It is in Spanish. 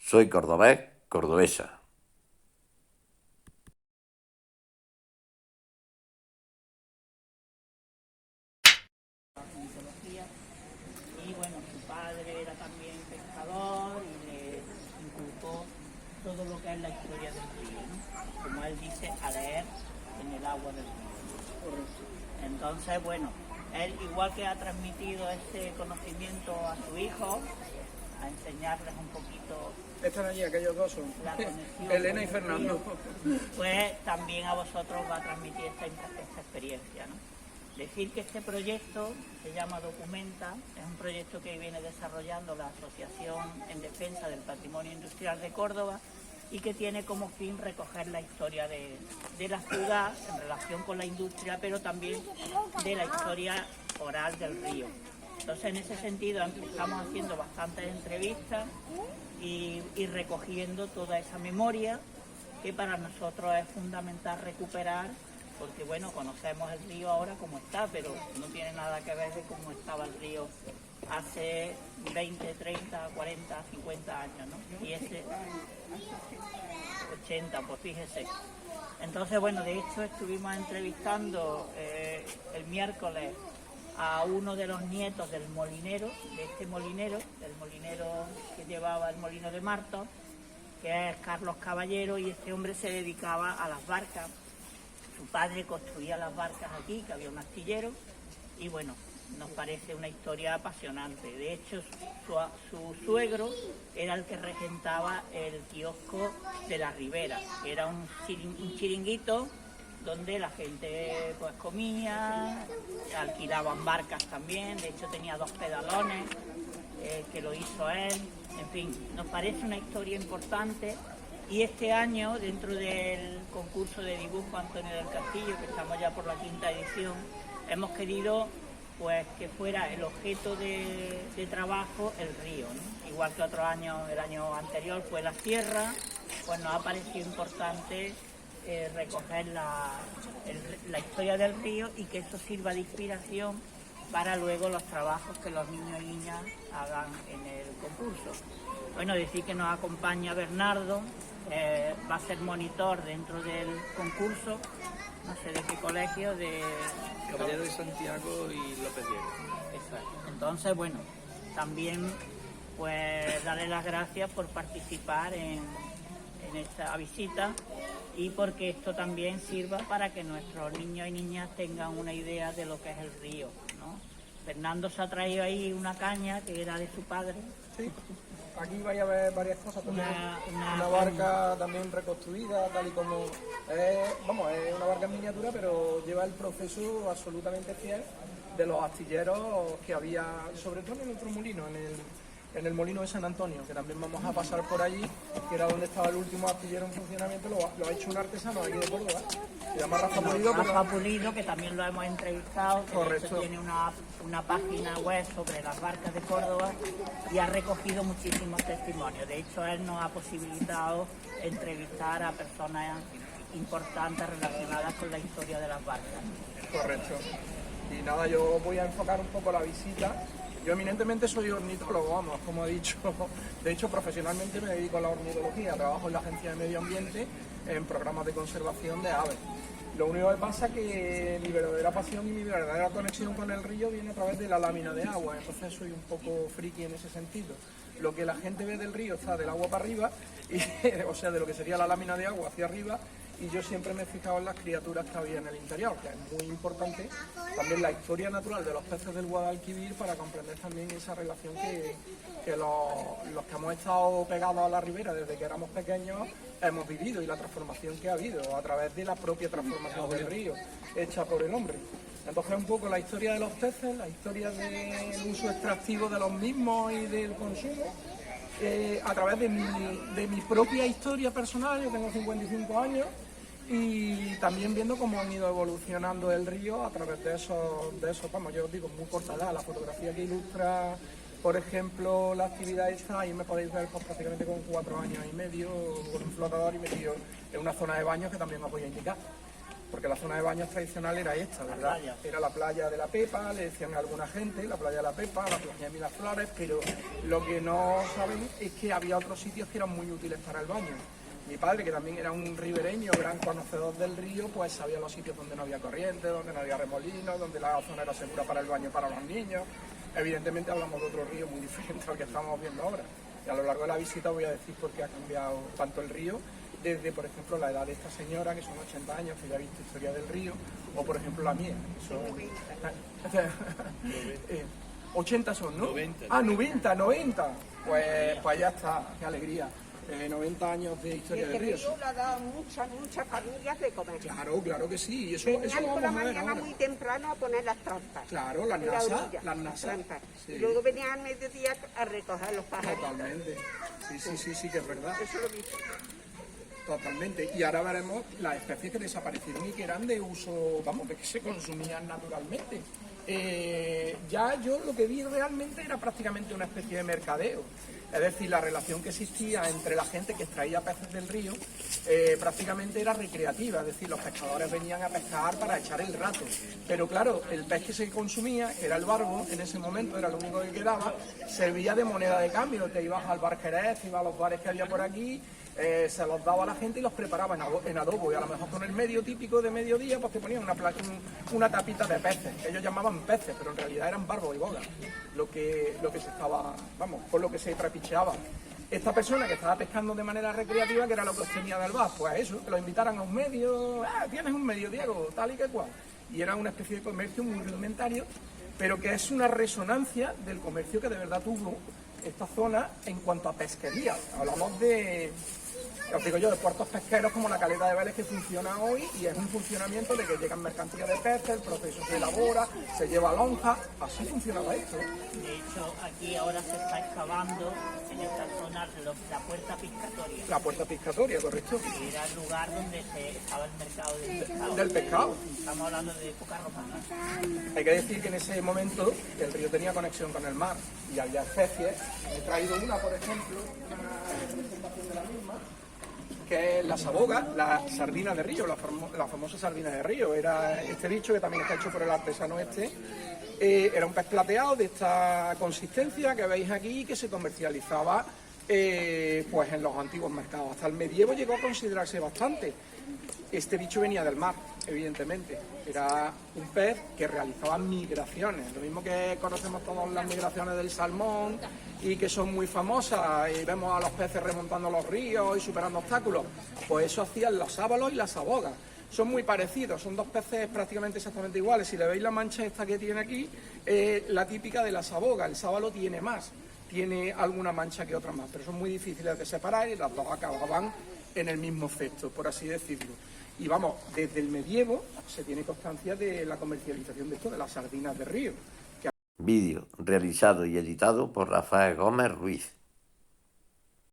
Soy cordobés, cordobesa. Mitología. Y bueno, su padre era también pescador y le inculcó todo lo que es la historia del río, ¿no? Como él dice, a leer en el agua del río. Entonces, bueno, él igual que ha transmitido ese conocimiento a su hijo, a enseñarles un poquito. Están allí, aquellos dos son La conexión Elena y con el Fernando. río, pues también a vosotros va a transmitir esta experiencia, ¿no? Decir que este proyecto se llama Documenta, es un proyecto que viene desarrollando la Asociación en Defensa del Patrimonio Industrial de Córdoba y que tiene como fin recoger la historia de la ciudad en relación con la industria, pero también de la historia oral del río. Entonces, en ese sentido, estamos haciendo bastantes entrevistas y recogiendo toda esa memoria que para nosotros es fundamental recuperar, porque bueno, conocemos el río ahora como está, pero no tiene nada que ver de cómo estaba el río hace 20, 30, 40, 50 años, ¿no? Y ese 80, pues fíjese. Entonces, bueno, de hecho estuvimos entrevistando el miércoles a uno de los nietos del molinero, del molinero que llevaba el molino de Martos, que es Carlos Caballero, y este hombre se dedicaba a las barcas. Su padre construía las barcas aquí, que había un astillero, y bueno, nos parece una historia apasionante. De hecho, su suegro era el que regentaba el kiosco de la Ribera, que era un chiringuito donde la gente pues comía, alquilaban barcas también, de hecho tenía 2 pedalones que lo hizo él. En fin, nos parece una historia importante. Y este año, dentro del concurso de dibujo Antonio del Castillo, que estamos ya por la 5ª edición, hemos querido pues que fuera el objeto de trabajo el río, ¿no? Igual que otros años, el año anterior fue la sierra, pues nos ha parecido importante recoger la historia del río y que eso sirva de inspiración para luego los trabajos que los niños y niñas hagan en el concurso. Bueno, decir que nos acompaña Bernardo, va a ser monitor dentro del concurso, no sé de qué colegio, de Caballero de Santiago y López Diego. Exacto. Entonces, bueno, también pues darle las gracias por participar en esta visita y porque esto también sirva para que nuestros niños y niñas tengan una idea de lo que es el río, ¿no? Fernando se ha traído ahí una caña que era de su padre. Sí, aquí vais a ver varias cosas. Una barca también reconstruida, tal y como es una barca en miniatura, pero lleva el proceso absolutamente fiel de los astilleros que había, sobre todo en el otro molino, en el molino de San Antonio, que también vamos a pasar por allí, que era donde estaba el último astillero en funcionamiento. Lo ha hecho un artesano aquí de Córdoba, se llama Rafa Pulido. Rafa Pulido, que también lo hemos entrevistado, que de hecho tiene una página web sobre las barcas de Córdoba y ha recogido muchísimos testimonios. De hecho, él nos ha posibilitado entrevistar a personas importantes relacionadas con la historia de las barcas. Correcto. Y nada, yo voy a enfocar un poco la visita. Yo eminentemente soy ornitólogo, vamos, como he dicho. De hecho, profesionalmente me dedico a la ornitología, trabajo en la Agencia de Medio Ambiente en programas de conservación de aves. Lo único que pasa es que mi verdadera pasión y mi verdadera conexión con el río viene a través de la lámina de agua, entonces soy un poco friki en ese sentido. Lo que la gente ve del río está del agua para arriba, o sea, de lo que sería la lámina de agua hacia arriba, y yo siempre me he fijado en las criaturas que había en el interior, que es muy importante también la historia natural de los peces del Guadalquivir para comprender también esa relación que los que hemos estado pegados a la ribera desde que éramos pequeños hemos vivido, y la transformación que ha habido a través de la propia transformación del río hecha por el hombre. Entonces, un poco la historia de los peces, la historia del uso extractivo de los mismos y del consumo, a través de mi propia historia personal. Yo tengo 55 años, y también viendo cómo han ido evolucionando el río a través de esos, vamos, yo os digo, muy corta edad. La fotografía que ilustra, por ejemplo, la actividad esta, ahí me podéis ver pues, prácticamente con 4 años y medio, con un flotador y metido en una zona de baños que también os voy a indicar. porque la zona de baños tradicional era esta, ¿verdad? Era la playa de la Pepa, le decían a alguna gente, la playa de la Pepa, la playa de Miraflores, pero lo que no saben es que había otros sitios que eran muy útiles para el baño. Mi padre, que también era un ribereño, gran conocedor del río, pues sabía los sitios donde no había corriente, donde no había remolinos, donde la zona era segura para el baño para los niños. Evidentemente hablamos de otro río muy diferente al que estamos viendo ahora. Y a lo largo de la visita voy a decir por qué ha cambiado tanto el río, desde, por ejemplo, la edad de esta señora, que son 80 años, que ya ha visto historia del río, o, por ejemplo, la mía, que son... 80 son, ¿no? 90. Ah, 90. Pues ya está, qué alegría. 90 años de historia del río. El río le ha dado muchas familias de comer. Claro que sí. Y eso Venían lo por la vamos a ver mañana ahora. muy temprano a poner las trampas. Claro, las En la nasas. orilla, Las nasas. trampas. Sí. Y luego venían al mediodía a recoger los pajaritos. Totalmente. Sí, que es verdad. Eso lo dije. Totalmente. Y ahora veremos las especies que desaparecieron y que eran de uso, vamos, de que se consumían naturalmente. Ya yo lo que vi realmente era prácticamente una especie de mercadeo. Es decir, la relación que existía entre la gente que extraía peces del río prácticamente era recreativa. Es decir, los pescadores venían a pescar para echar el rato. Pero claro, el pez que se consumía, que era el barbo, en ese momento era lo único que quedaba, servía de moneda de cambio. Te ibas al bar Jerez, te ibas a los bares que había por aquí, se los daba a la gente y los preparaba en adobo. Y a lo mejor con el medio típico de mediodía, pues te ponían una tapita de peces. Ellos llamaban peces, pero en realidad eran barbos y bogas. Lo que se estaba, vamos, con lo que se trapicheaba. Esta persona que estaba pescando de manera recreativa, que era lo que obtenía del bar, pues eso, que lo invitaran a un medio, tienes un medio, Diego, tal y que cual. Y era una especie de comercio muy rudimentario, pero que es una resonancia del comercio que de verdad tuvo esta zona en cuanto a pesquería. Hablamos de, ya os digo yo, de puertos pesqueros como la Caleta de Vélez, que funciona hoy, y es un funcionamiento de que llegan mercancías de peces, el proceso se elabora, se lleva a lonja, así funcionaba esto. De hecho, aquí ahora se está excavando en esta zona la puerta piscatoria. La puerta piscatoria, correcto. Que era el lugar donde estaba el mercado del pescado. Del pescado. Estamos hablando de época romana. Hay que decir que en ese momento el río tenía conexión con el mar y había especies. He traído una, por ejemplo, una representación de la misma, que es la saboga, la sardina de río, la famosa sardina de río. Era este bicho que también está hecho por el artesano este. Era un pez plateado de esta consistencia que veis aquí, que se comercializaba pues en los antiguos mercados. Hasta el medievo llegó a considerarse bastante. Este bicho venía del mar, evidentemente. Era un pez que realizaba migraciones. Lo mismo que conocemos todas las migraciones del salmón y que son muy famosas. Y vemos a los peces remontando los ríos y superando obstáculos. Pues eso hacían los sábalos y las sabogas. Son muy parecidos, son dos peces prácticamente exactamente iguales. Si le veis la mancha esta que tiene aquí, la típica de la saboga. El sábalo tiene más, tiene alguna mancha que otra más, pero son muy difíciles de separar y las dos acababan en el mismo efecto, por así decirlo. Y vamos, desde el medievo se tiene constancia de la comercialización de esto, de las sardinas de río. Vídeo realizado y editado por Rafael Gómez Ruiz.